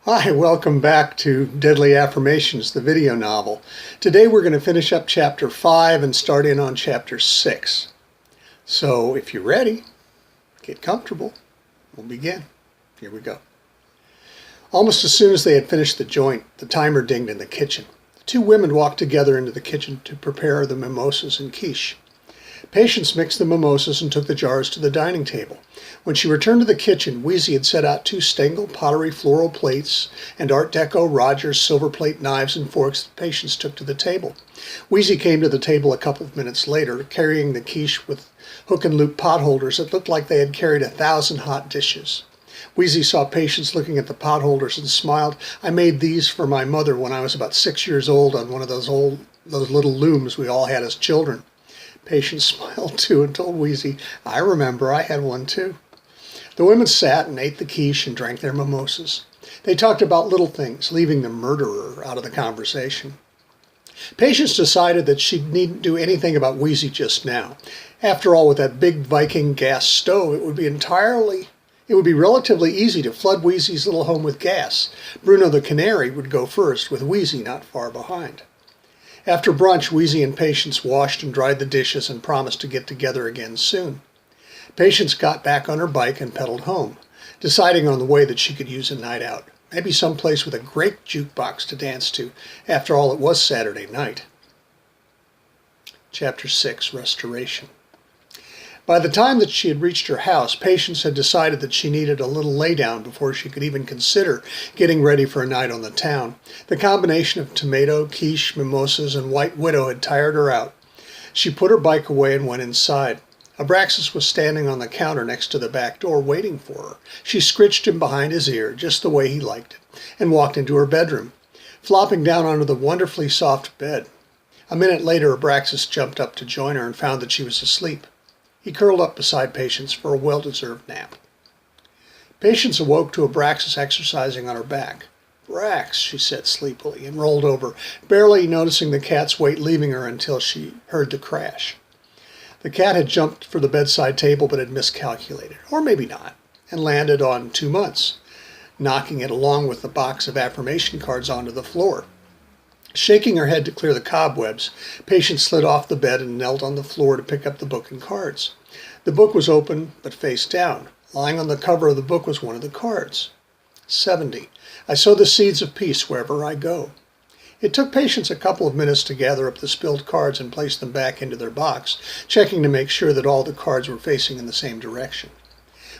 Hi, welcome back to Deadly Affirmations, the video novel. Today we're going to finish up Chapter 5 and start in on Chapter 6. So if you're ready, get comfortable. We'll begin. Here we go. Almost as soon as they had finished the joint, the timer dinged in the kitchen. The two women walked together into the kitchen to prepare the mimosas and quiche. Patience mixed the mimosas and took the jars to the dining table. When she returned to the kitchen, Wheezy had set out 2 Stengel pottery floral plates and Art Deco Rogers silver plate knives and forks that Patience took to the table. Wheezy came to the table a couple of minutes later, carrying the quiche with hook and loop pot holders that looked like they had carried 1,000 hot dishes. Wheezy saw Patience looking at the pot holders and smiled. "I made these for my mother when I was about 6 years old on one of those little looms we all had as children." Patience smiled too and told Wheezy, "I remember, I had one too." The women sat and ate the quiche and drank their mimosas. They talked about little things, leaving the murderer out of the conversation. Patience decided that she needn't do anything about Wheezy just now. After all, with that big Viking gas stove, it would be relatively easy to flood Wheezy's little home with gas. Bruno the canary would go first, with Wheezy not far behind. After brunch, Wheezy and Patience washed and dried the dishes and promised to get together again soon. Patience got back on her bike and pedaled home, deciding on the way that she could use a night out. Maybe someplace with a great jukebox to dance to. After all, it was Saturday night. Chapter 6, Restoration. By the time that she had reached her house, Patience had decided that she needed a little laydown before she could even consider getting ready for a night on the town. The combination of tomato, quiche, mimosas, and White Widow had tired her out. She put her bike away and went inside. Abraxas was standing on the counter next to the back door waiting for her. She scritched him behind his ear, just the way he liked it, and walked into her bedroom, flopping down onto the wonderfully soft bed. A minute later, Abraxas jumped up to join her and found that she was asleep. He curled up beside Patience for a well-deserved nap. Patience awoke to Abraxas exercising on her back. "Brax," she said sleepily, and rolled over, barely noticing the cat's weight leaving her until she heard the crash. The cat had jumped for the bedside table but had miscalculated, or maybe not, and landed on 2 months, knocking it along with the box of affirmation cards onto the floor. Shaking her head to clear the cobwebs, Patience slid off the bed and knelt on the floor to pick up the book and cards. The book was open, but face down. Lying on the cover of the book was one of the cards. 70. I sow the seeds of peace wherever I go. It took Patience a couple of minutes to gather up the spilled cards and place them back into their box, checking to make sure that all the cards were facing in the same direction.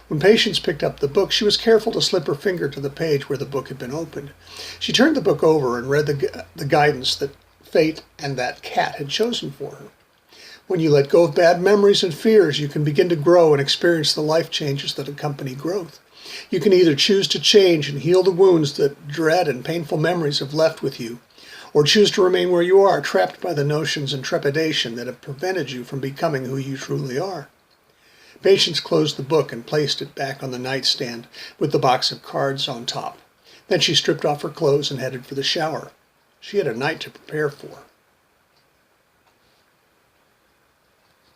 When Patience picked up the book, she was careful to slip her finger to the page where the book had been opened. She turned the book over and read the guidance that fate and that cat had chosen for her. When you let go of bad memories and fears, you can begin to grow and experience the life changes that accompany growth. You can either choose to change and heal the wounds that dread and painful memories have left with you, or choose to remain where you are, trapped by the notions and trepidation that have prevented you from becoming who you truly are. Patience closed the book and placed it back on the nightstand with the box of cards on top. Then she stripped off her clothes and headed for the shower. She had a night to prepare for.